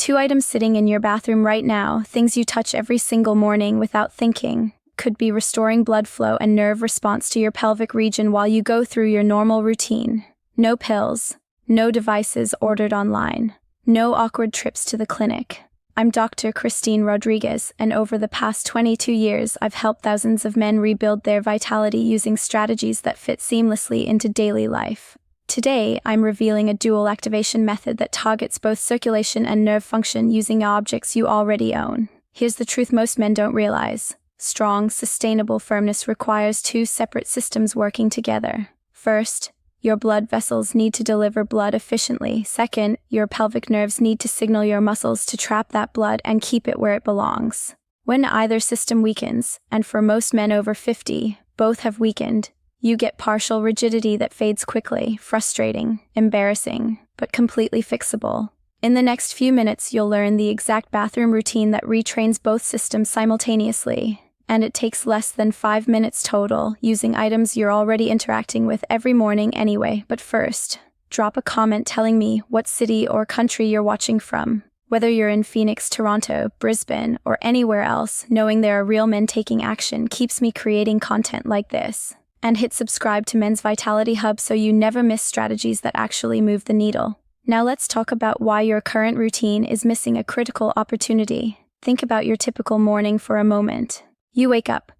2 items sitting in your bathroom right now, things you touch every single morning without thinking, could be restoring blood flow and nerve response to your pelvic region while you go through your normal routine. No pills, no devices ordered online, no awkward trips to the clinic. I'm Dr. Christine Rodriguez, and over the past 22 years, I've helped thousands of men rebuild their vitality using strategies that fit seamlessly into daily life. Today, I'm revealing a dual activation method that targets both circulation and nerve function using objects you already own. Here's the truth most men don't realize. Strong, sustainable firmness requires 2 separate systems working together. First, your blood vessels need to deliver blood efficiently. Second, your pelvic nerves need to signal your muscles to trap that blood and keep it where it belongs. When either system weakens, and for most men over 50, both have weakened, you get partial rigidity that fades quickly, frustrating, embarrassing, but completely fixable. In the next few minutes, you'll learn the exact bathroom routine that retrains both systems simultaneously. And it takes less than 5 minutes total, using items you're already interacting with every morning anyway. But first, drop a comment telling me what city or country you're watching from. Whether you're in Phoenix, Toronto, Brisbane, or anywhere else, knowing there are real men taking action keeps me creating content like this. And hit subscribe to Men's Vitality Hub so you never miss strategies that actually move the needle. Now let's talk about why your current routine is missing a critical opportunity. Think about your typical morning for a moment. You wake up.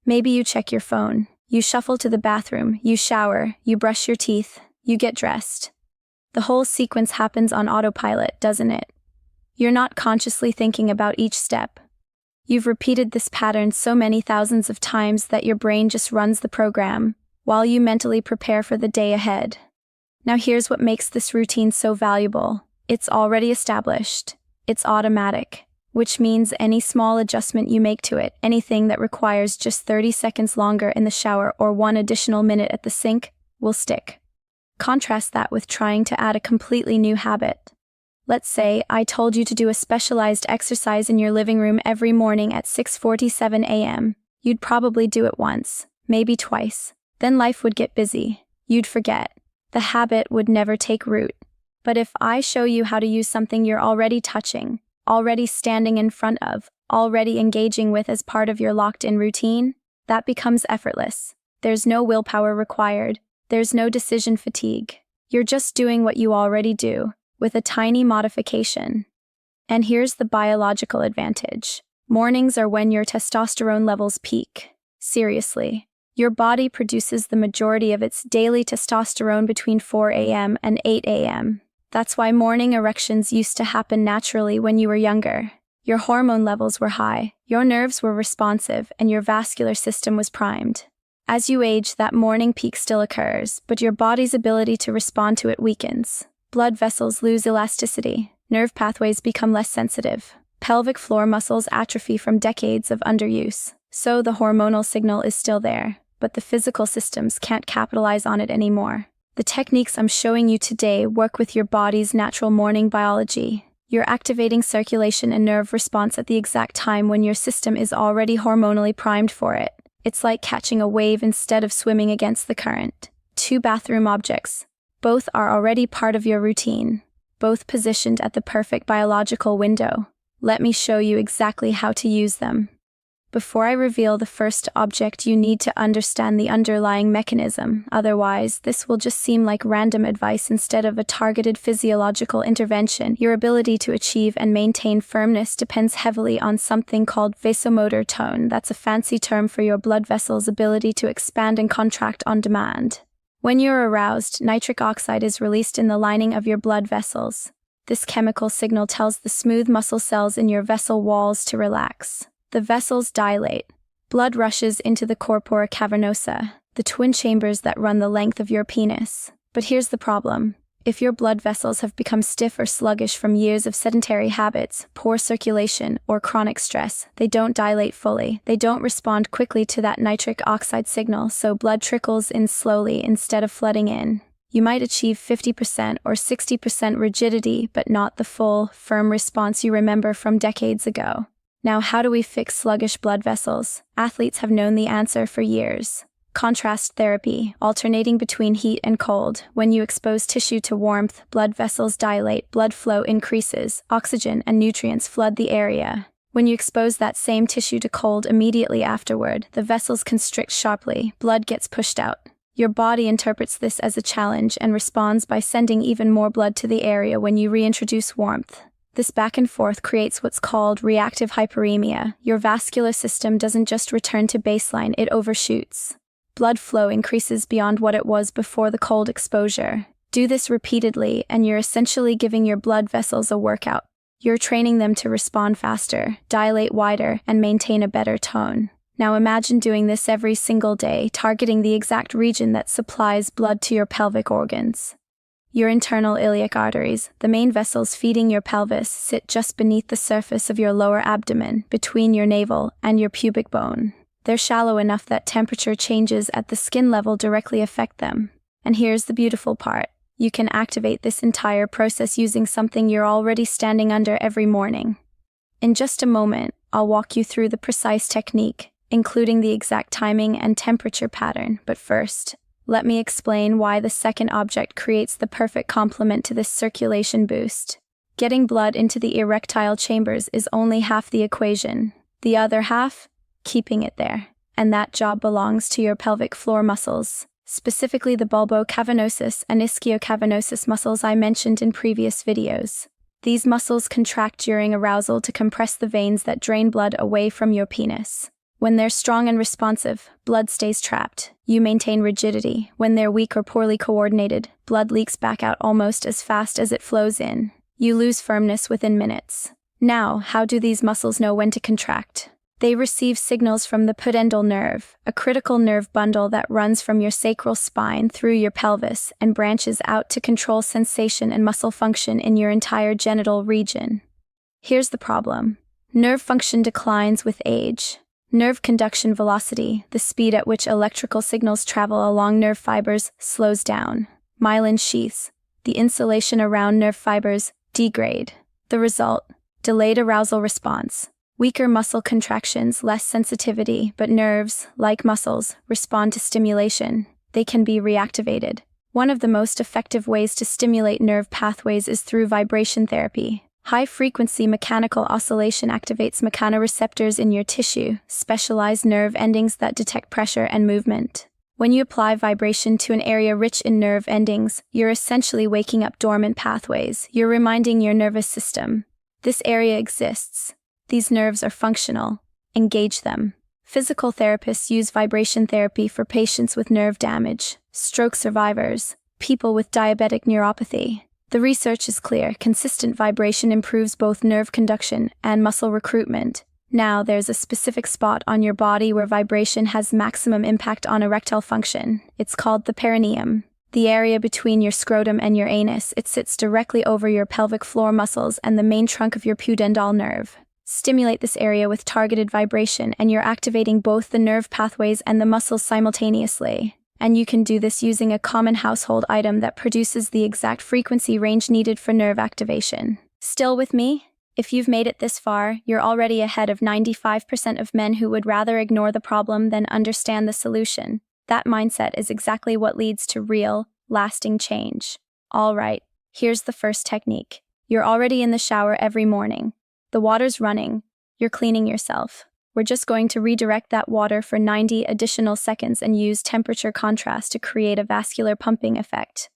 Maybe you check your phone. You shuffle to the bathroom. You shower. You brush your teeth. You get dressed. The whole sequence happens on autopilot, doesn't it? You're not consciously thinking about each step. You've repeated this pattern so many thousands of times that your brain just runs the program, while you mentally prepare for the day ahead. Now here's what makes this routine so valuable. It's already established. It's automatic. Which means any small adjustment you make to it, anything that requires just 30 seconds longer in the shower or 1 additional minute at the sink, will stick. Contrast that with trying to add a completely new habit. Let's say I told you to do a specialized exercise in your living room every morning at 6:47 a.m. You'd probably do it once, maybe twice. Then life would get busy. You'd forget. The habit would never take root. But if I show you how to use something you're already touching, already standing in front of, already engaging with as part of your locked-in routine, that becomes effortless. There's no willpower required. There's no decision fatigue. You're just doing what you already do, with a tiny modification. And here's the biological advantage. Mornings are when your testosterone levels peak. Seriously. Your body produces the majority of its daily testosterone between 4 a.m. and 8 a.m. That's why morning erections used to happen naturally when you were younger. Your hormone levels were high, your nerves were responsive, and your vascular system was primed. As you age, that morning peak still occurs, but your body's ability to respond to it weakens. Blood vessels lose elasticity, nerve pathways become less sensitive, pelvic floor muscles atrophy from decades of underuse. So the hormonal signal is still there, but the physical systems can't capitalize on it anymore. The techniques I'm showing you today work with your body's natural morning biology. You're activating circulation and nerve response at the exact time when your system is already hormonally primed for it. It's like catching a wave instead of swimming against the current. 2 bathroom objects. Both are already part of your routine. Both positioned at the perfect biological window. Let me show you exactly how to use them. Before I reveal the first object, you need to understand the underlying mechanism. Otherwise, this will just seem like random advice instead of a targeted physiological intervention. Your ability to achieve and maintain firmness depends heavily on something called vasomotor tone. That's a fancy term for your blood vessels' ability to expand and contract on demand. When you're aroused, nitric oxide is released in the lining of your blood vessels. This chemical signal tells the smooth muscle cells in your vessel walls to relax. The vessels dilate. Blood rushes into the corpora cavernosa, the twin chambers that run the length of your penis. But here's the problem. If your blood vessels have become stiff or sluggish from years of sedentary habits, poor circulation, or chronic stress, they don't dilate fully. They don't respond quickly to that nitric oxide signal, so blood trickles in slowly instead of flooding in. You might achieve 50% or 60% rigidity, but not the full, firm response you remember from decades ago. Now, how do we fix sluggish blood vessels? Athletes have known the answer for years. Contrast therapy, alternating between heat and cold. When you expose tissue to warmth, blood vessels dilate, blood flow increases, oxygen and nutrients flood the area. When you expose that same tissue to cold immediately afterward, the vessels constrict sharply, blood gets pushed out. Your body interprets this as a challenge and responds by sending even more blood to the area when you reintroduce warmth. This back and forth creates what's called reactive hyperemia. Your vascular system doesn't just return to baseline, it overshoots. Blood flow increases beyond what it was before the cold exposure. Do this repeatedly, and you're essentially giving your blood vessels a workout. You're training them to respond faster, dilate wider, and maintain a better tone. Now imagine doing this every single day, targeting the exact region that supplies blood to your pelvic organs. Your internal iliac arteries, the main vessels feeding your pelvis, sit just beneath the surface of your lower abdomen, between your navel and your pubic bone. They're shallow enough that temperature changes at the skin level directly affect them. And here's the beautiful part. You can activate this entire process using something you're already standing under every morning. In just a moment, I'll walk you through the precise technique, including the exact timing and temperature pattern. But first, let me explain why the second object creates the perfect complement to this circulation boost. Getting blood into the erectile chambers is only half the equation. The other half? Keeping it there. And that job belongs to your pelvic floor muscles, specifically the bulbocavenosus and ischiocavenosus muscles I mentioned in previous videos. These muscles contract during arousal to compress the veins that drain blood away from your penis. When they're strong and responsive, blood stays trapped. You maintain rigidity. When they're weak or poorly coordinated, blood leaks back out almost as fast as it flows in. You lose firmness within minutes. Now, how do these muscles know when to contract? They receive signals from the pudendal nerve, a critical nerve bundle that runs from your sacral spine through your pelvis and branches out to control sensation and muscle function in your entire genital region. Here's the problem. Nerve function declines with age. Nerve conduction velocity, the speed at which electrical signals travel along nerve fibers, slows down. Myelin sheaths, the insulation around nerve fibers, degrade. The result? Delayed arousal response. Weaker muscle contractions, less sensitivity, but nerves, like muscles, respond to stimulation. They can be reactivated. One of the most effective ways to stimulate nerve pathways is through vibration therapy. High-frequency mechanical oscillation activates mechanoreceptors in your tissue, specialized nerve endings that detect pressure and movement. When you apply vibration to an area rich in nerve endings, you're essentially waking up dormant pathways. You're reminding your nervous system, this area exists. These nerves are functional. Engage them. Physical therapists use vibration therapy for patients with nerve damage, stroke survivors, people with diabetic neuropathy. The research is clear. Consistent vibration improves both nerve conduction and muscle recruitment. Now, there's a specific spot on your body where vibration has maximum impact on erectile function. It's called the perineum, the area between your scrotum and your anus. It sits directly over your pelvic floor muscles and the main trunk of your pudendal nerve. Stimulate this area with targeted vibration, and you're activating both the nerve pathways and the muscles simultaneously. And you can do this using a common household item that produces the exact frequency range needed for nerve activation. Still with me? If you've made it this far, you're already ahead of 95% of men who would rather ignore the problem than understand the solution. That mindset is exactly what leads to real, lasting change. All right, here's the first technique. You're already in the shower every morning. The water's running. You're cleaning yourself. We're just going to redirect that water for 90 additional seconds and use temperature contrast to create a vascular pumping effect.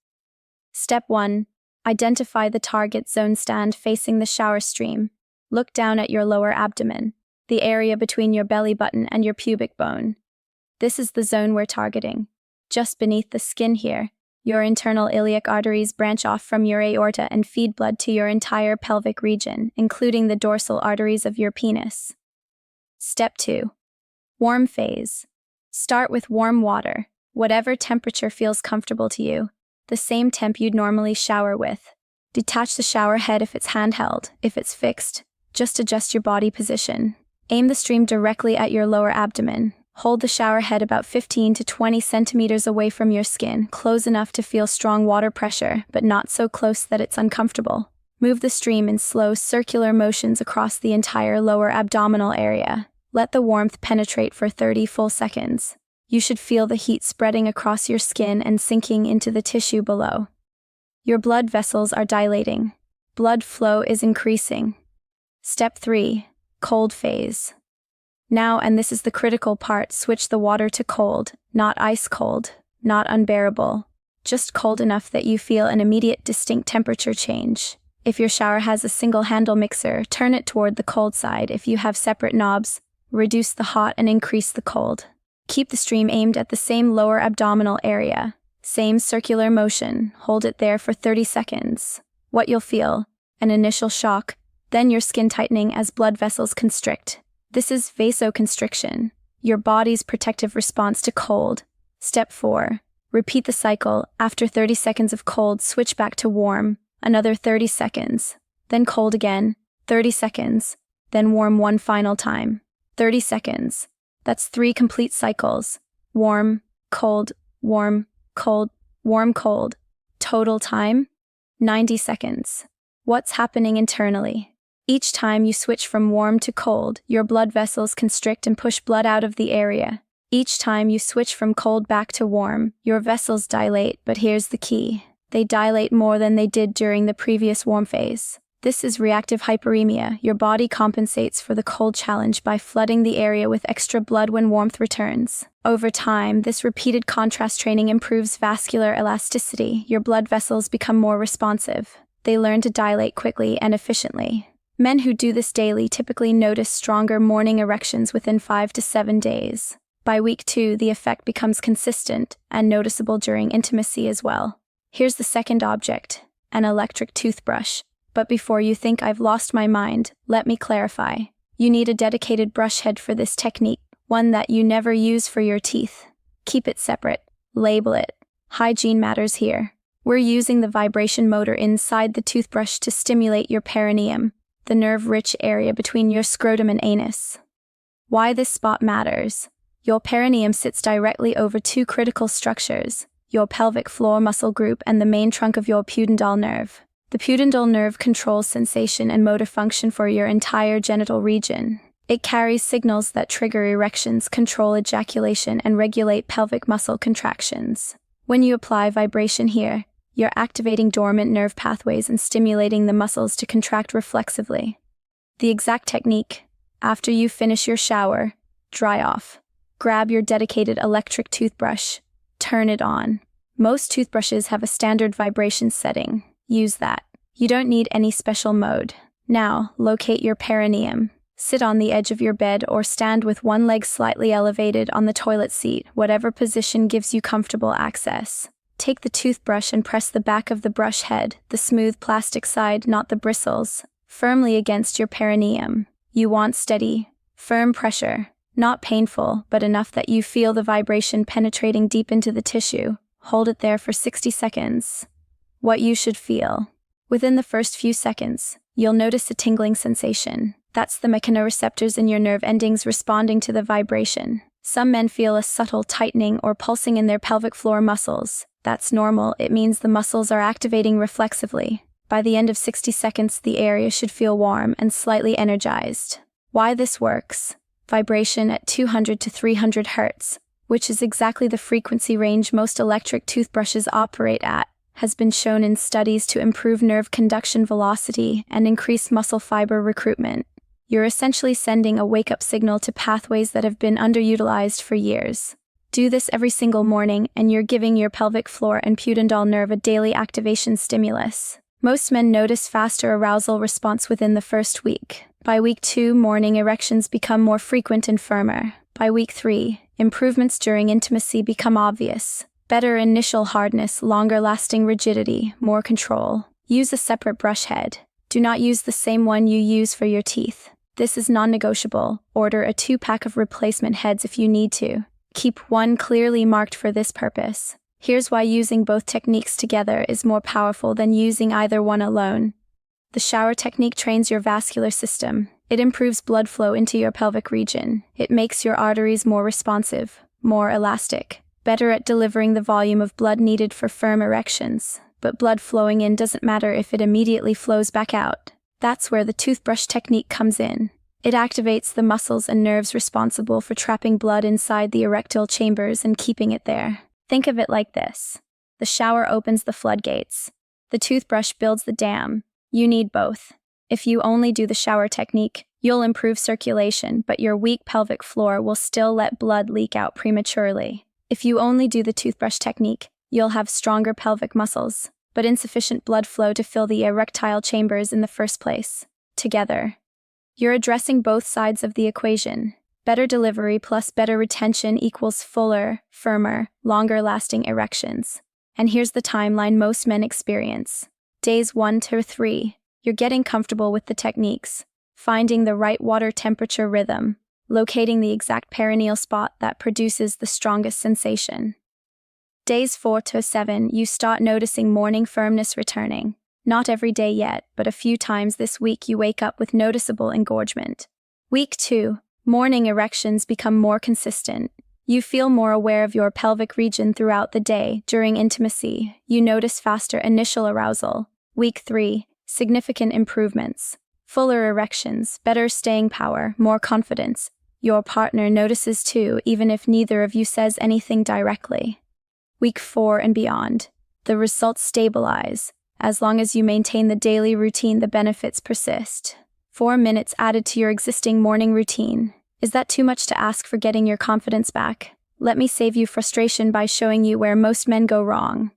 Step 1. Identify the target zone. Stand facing the shower stream. Look down at your lower abdomen, the area between your belly button and your pubic bone. This is the zone we're targeting. Just beneath the skin here, your internal iliac arteries branch off from your aorta and feed blood to your entire pelvic region, including the dorsal arteries of your penis. Step 2. Warm phase. Start with warm water, whatever temperature feels comfortable to you, the same temp you'd normally shower with. Detach the shower head if it's handheld. If it's fixed, just adjust your body position. Aim the stream directly at your lower abdomen. Hold the shower head about 15 to 20 centimeters away from your skin, close enough to feel strong water pressure, but not so close that it's uncomfortable. Move the stream in slow, circular motions across the entire lower abdominal area. Let the warmth penetrate for 30 full seconds. You should feel the heat spreading across your skin and sinking into the tissue below. Your blood vessels are dilating. Blood flow is increasing. Step 3. Cold phase. Now, and this is the critical part, switch the water to cold, not ice cold, not unbearable. Just cold enough that you feel an immediate distinct temperature change. If your shower has a single handle mixer, turn it toward the cold side. If you have separate knobs, reduce the hot and increase the cold. Keep the stream aimed at the same lower abdominal area. Same circular motion, hold it there for 30 seconds. What you'll feel: an initial shock, then your skin tightening as blood vessels constrict. This is vasoconstriction, your body's protective response to cold. Step 4. Repeat the cycle. After 30 seconds of cold, switch back to warm. Another 30 seconds. Then cold again. 30 seconds. Then warm one final time. 30 seconds. That's 3 complete cycles. Warm, cold, warm, cold, warm, cold. Total time? 90 seconds. What's happening internally? Each time you switch from warm to cold, your blood vessels constrict and push blood out of the area. Each time you switch from cold back to warm, your vessels dilate, but here's the key: they dilate more than they did during the previous warm phase. This is reactive hyperemia. Your body compensates for the cold challenge by flooding the area with extra blood when warmth returns. Over time, this repeated contrast training improves vascular elasticity. Your blood vessels become more responsive. They learn to dilate quickly and efficiently. Men who do this daily typically notice stronger morning erections within 5 to 7 days. By week 2, the effect becomes consistent and noticeable during intimacy as well. Here's the second object: an electric toothbrush. But before you think I've lost my mind, let me clarify. You need a dedicated brush head for this technique, one that you never use for your teeth. Keep it separate. Label it. Hygiene matters here. We're using the vibration motor inside the toothbrush to stimulate your perineum, the nerve-rich area between your scrotum and anus. Why this spot matters: your perineum sits directly over 2 critical structures, your pelvic floor muscle group and the main trunk of your pudendal nerve. The pudendal nerve controls sensation and motor function for your entire genital region. It carries signals that trigger erections, control ejaculation, and regulate pelvic muscle contractions. When you apply vibration here, you're activating dormant nerve pathways and stimulating the muscles to contract reflexively. The exact technique: after you finish your shower, dry off. Grab your dedicated electric toothbrush. Turn it on. Most toothbrushes have a standard vibration setting. Use that. You don't need any special mode. Now, locate your perineum. Sit on the edge of your bed or stand with one leg slightly elevated on the toilet seat, whatever position gives you comfortable access. Take the toothbrush and press the back of the brush head, the smooth plastic side, not the bristles, firmly against your perineum. You want steady, firm pressure, not painful, but enough that you feel the vibration penetrating deep into the tissue. Hold it there for 60 seconds. What you should feel. Within the first few seconds, you'll notice a tingling sensation. That's the mechanoreceptors in your nerve endings responding to the vibration. Some men feel a subtle tightening or pulsing in their pelvic floor muscles. That's normal. It means the muscles are activating reflexively. By the end of 60 seconds, the area should feel warm and slightly energized. Why this works? Vibration at 200 to 300 Hz, which is exactly the frequency range most electric toothbrushes operate at, has been shown in studies to improve nerve conduction velocity and increase muscle fiber recruitment. You're essentially sending a wake-up signal to pathways that have been underutilized for years. Do this every single morning, and you're giving your pelvic floor and pudendal nerve a daily activation stimulus. Most men notice faster arousal response within the first week. By week 2, morning erections become more frequent and firmer. By week 3, improvements during intimacy become obvious. Better initial hardness, longer-lasting rigidity, more control. Use a separate brush head. Do not use the same one you use for your teeth. This is non-negotiable. Order a 2-pack of replacement heads if you need to. Keep one clearly marked for this purpose. Here's why using both techniques together is more powerful than using either one alone. The shower technique trains your vascular system. It improves blood flow into your pelvic region. It makes your arteries more responsive, more elastic, better at delivering the volume of blood needed for firm erections. But blood flowing in doesn't matter if it immediately flows back out. That's where the toothbrush technique comes in. It activates the muscles and nerves responsible for trapping blood inside the erectile chambers and keeping it there. Think of it like this. The shower opens the floodgates. The toothbrush builds the dam. You need both. If you only do the shower technique, you'll improve circulation, but your weak pelvic floor will still let blood leak out prematurely. If you only do the toothbrush technique, you'll have stronger pelvic muscles, but insufficient blood flow to fill the erectile chambers in the first place. Together, you're addressing both sides of the equation. Better delivery plus better retention equals fuller, firmer, longer-lasting erections. And here's the timeline most men experience. Days 1 to 3, you're getting comfortable with the techniques, finding the right water temperature rhythm, locating the exact perineal spot that produces the strongest sensation. Days 4 to 7, you start noticing morning firmness returning. Not every day yet, but a few times this week you wake up with noticeable engorgement. Week 2, morning erections become more consistent. You feel more aware of your pelvic region throughout the day. During intimacy, you notice faster initial arousal. Week 3, significant improvements. Fuller erections, better staying power, more confidence. Your partner notices too, even if neither of you says anything directly. Week 4 and beyond, the results stabilize. As long as you maintain the daily routine, the benefits persist. 4 minutes added to your existing morning routine. Is that too much to ask for getting your confidence back? Let me save you frustration by showing you where most men go wrong.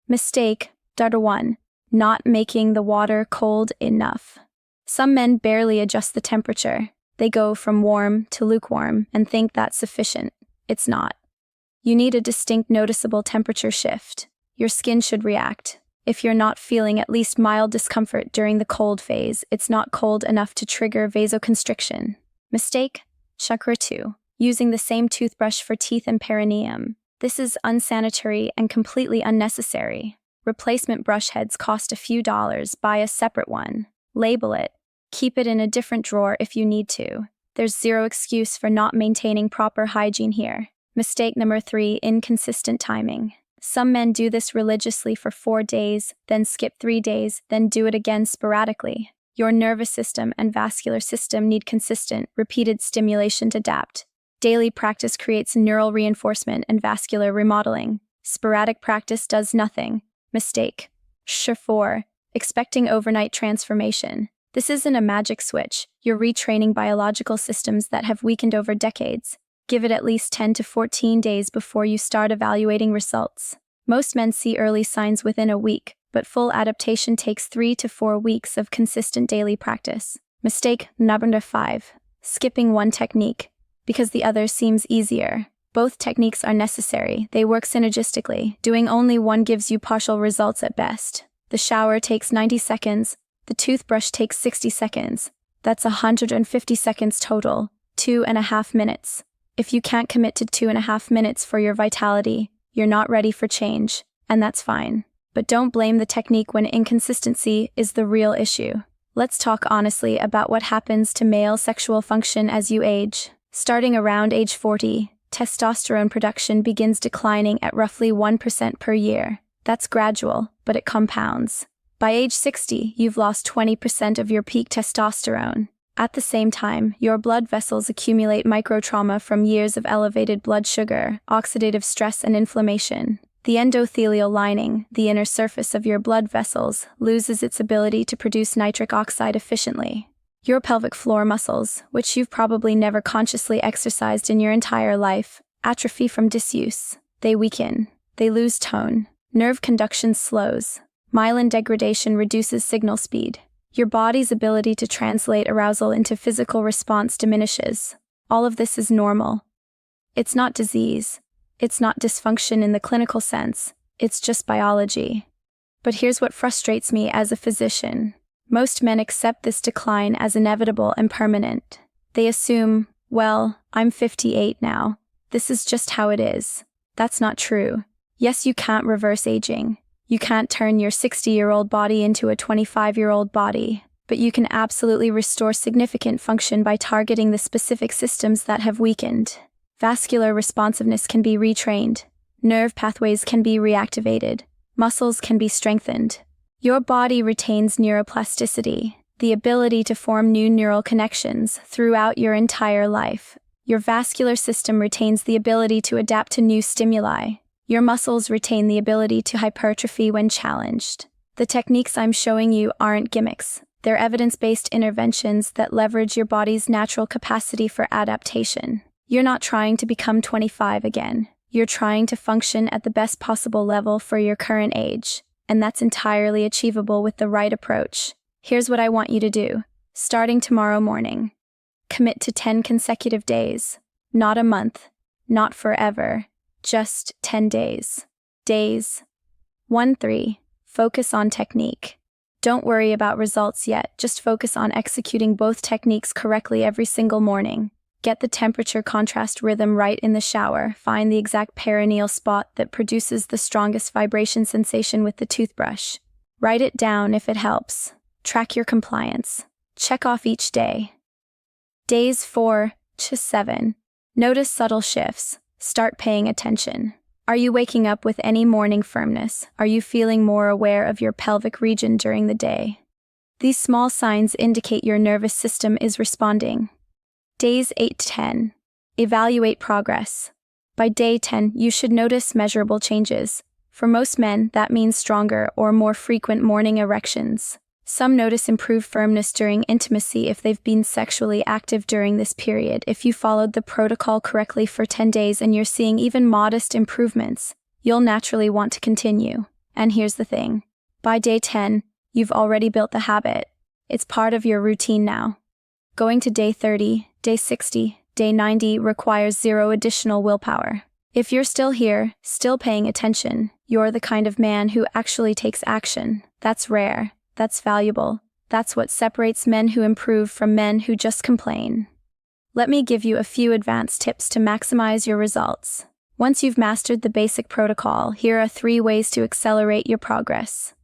Mistake, Data 1. Not making the water cold enough. Some men barely adjust the temperature. They go from warm to lukewarm and think that's sufficient. It's not. You need a distinct, noticeable temperature shift. Your skin should react. If you're not feeling at least mild discomfort during the cold phase, it's not cold enough to trigger vasoconstriction. Mistake, Chakra 2. Using the same toothbrush for teeth and perineum. This is unsanitary and completely unnecessary. Replacement brush heads cost a few dollars. Buy a separate one. Label it. Keep it in a different drawer if you need to. There's zero excuse for not maintaining proper hygiene here. Mistake number 3, inconsistent timing. Some men do this religiously for 4 days, then skip 3 days, then do it again sporadically. Your nervous system and vascular system need consistent, repeated stimulation to adapt. Daily practice creates neural reinforcement and vascular remodeling. Sporadic practice does nothing. Mistake. 4. Expecting overnight transformation. This isn't a magic switch. You're retraining biological systems that have weakened over decades. Give it at least 10 to 14 days before you start evaluating results. Most men see early signs within a week, but full adaptation takes 3 to 4 weeks of consistent daily practice. Mistake number 5. Skipping one technique because the other seems easier. Both techniques are necessary. They work synergistically. Doing only one gives you partial results at best. The shower takes 90 seconds. The toothbrush takes 60 seconds. That's 150 seconds total. 2.5 minutes. If you can't commit to 2.5 minutes for your vitality, you're not ready for change, and that's fine. But don't blame the technique when inconsistency is the real issue. Let's talk honestly about what happens to male sexual function as you age. Starting around age 40, testosterone production begins declining at roughly 1% per year. That's gradual, but it compounds. By age 60, you've lost 20% of your peak testosterone. At the same time, your blood vessels accumulate microtrauma from years of elevated blood sugar, oxidative stress, and inflammation. The endothelial lining, the inner surface of your blood vessels, loses its ability to produce nitric oxide efficiently. Your pelvic floor muscles, which you've probably never consciously exercised in your entire life, atrophy from disuse. They weaken. They lose tone. Nerve conduction slows. Myelin degradation reduces signal speed. Your body's ability to translate arousal into physical response diminishes. All of this is normal. It's not disease. It's not dysfunction in the clinical sense. It's just biology. But here's what frustrates me as a physician. Most men accept this decline as inevitable and permanent. They assume, well, I'm 58 now. This is just how it is. That's not true. Yes, you can't reverse aging. You can't turn your 60-year-old body into a 25-year-old body, but you can absolutely restore significant function by targeting the specific systems that have weakened. Vascular responsiveness can be retrained. Nerve pathways can be reactivated. Muscles can be strengthened. Your body retains neuroplasticity. the ability to form new neural connections throughout your entire life. Your vascular system retains the ability to adapt to new stimuli. Your muscles retain the ability to hypertrophy when challenged. The techniques I'm showing you aren't gimmicks. They're evidence-based interventions that leverage your body's natural capacity for adaptation. You're not trying to become 25 again. You're trying to function at the best possible level for your current age, and that's entirely achievable with the right approach. Here's what I want you to do. Starting tomorrow morning, commit to 10 consecutive days. Not a month, not forever, just 10 days. Days 1-3. Focus on technique. Don't worry about results yet, just focus on executing both techniques correctly every single morning. Get the temperature contrast rhythm right in the shower. Find the exact perineal spot that produces the strongest vibration sensation with the toothbrush. Write it down if it helps. Track your compliance. Check off each day. Days 4-7. Notice subtle shifts. Start paying attention. Are you waking up with any morning firmness? Are you feeling more aware of your pelvic region during the day? These small signs indicate your nervous system is responding. Days 8-10. Evaluate progress. By day 10, you should notice measurable changes. For most men, that means stronger or more frequent morning erections. Some notice improved firmness during intimacy if they've been sexually active during this period. If you followed the protocol correctly for 10 days and you're seeing even modest improvements, you'll naturally want to continue. And here's the thing. By day 10, you've already built the habit. It's part of your routine now. Going to day 30, day 60, day 90 requires zero additional willpower. If you're still here, still paying attention, you're the kind of man who actually takes action. That's rare. That's valuable. That's what separates men who improve from men who just complain. Let me give you a few advanced tips to maximize your results. Once you've mastered the basic protocol, here are 3 ways to accelerate your progress.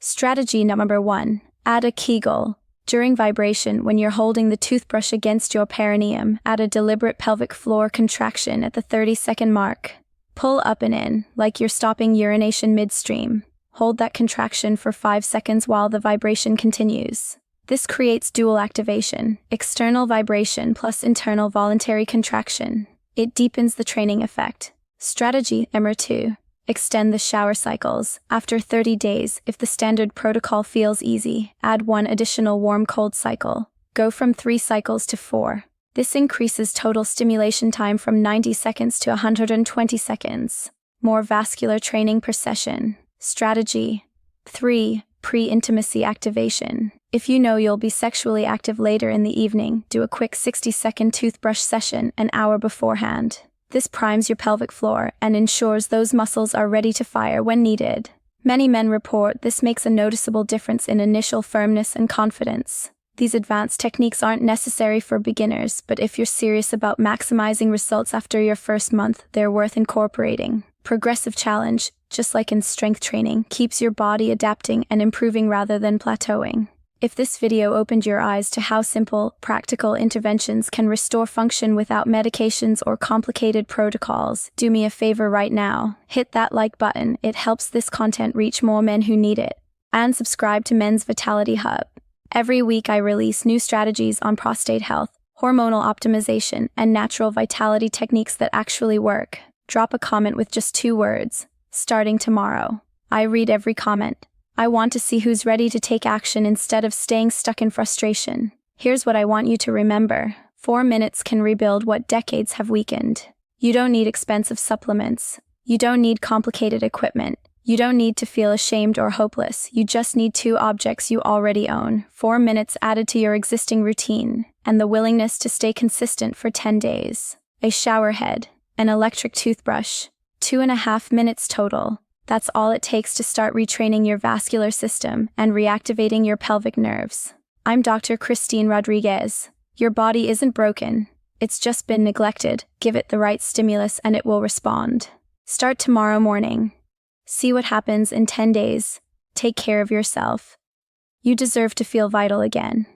Strategy number 1. Add a Kegel. During vibration, when you're holding the toothbrush against your perineum, add a deliberate pelvic floor contraction at the 30-second mark. Pull up and in, like you're stopping urination midstream. Hold that contraction for 5 seconds while the vibration continues. This creates dual activation, external vibration plus internal voluntary contraction. It deepens the training effect. Strategy number 2. Extend the shower cycles. After 30 days, if the standard protocol feels easy, add 1 additional warm-cold cycle. Go from 3 cycles to 4. This increases total stimulation time from 90 seconds to 120 seconds. More vascular training per session. Strategy 3. Pre-intimacy activation. If you know you'll be sexually active later in the evening, do a quick 60-second toothbrush session an hour beforehand. This primes your pelvic floor and ensures those muscles are ready to fire when needed. Many men report this makes a noticeable difference in initial firmness and confidence. These advanced techniques aren't necessary for beginners, but if you're serious about maximizing results after your first month, they're worth incorporating. Progressive challenge, just like in strength training, keeps your body adapting and improving rather than plateauing. If this video opened your eyes to how simple, practical interventions can restore function without medications or complicated protocols, do me a favor right now. Hit that like button, it helps this content reach more men who need it. And subscribe to Men's Vitality Hub. Every week I release new strategies on prostate health, hormonal optimization, and natural vitality techniques that actually work. Drop a comment with just 2 words. Starting tomorrow. I read every comment. I want to see who's ready to take action instead of staying stuck in frustration. Here's what I want you to remember. 4 minutes can rebuild what decades have weakened. You don't need expensive supplements. You don't need complicated equipment. You don't need to feel ashamed or hopeless. You just need 2 objects you already own, 4 minutes added to your existing routine, and the willingness to stay consistent for 10 days. A shower head, an electric toothbrush, 2.5 minutes total. That's all it takes to start retraining your vascular system and reactivating your pelvic nerves. I'm Dr. Christine Rodriguez. Your body isn't broken. It's just been neglected. Give it the right stimulus and it will respond. Start tomorrow morning. See what happens in 10 days. Take care of yourself. You deserve to feel vital again.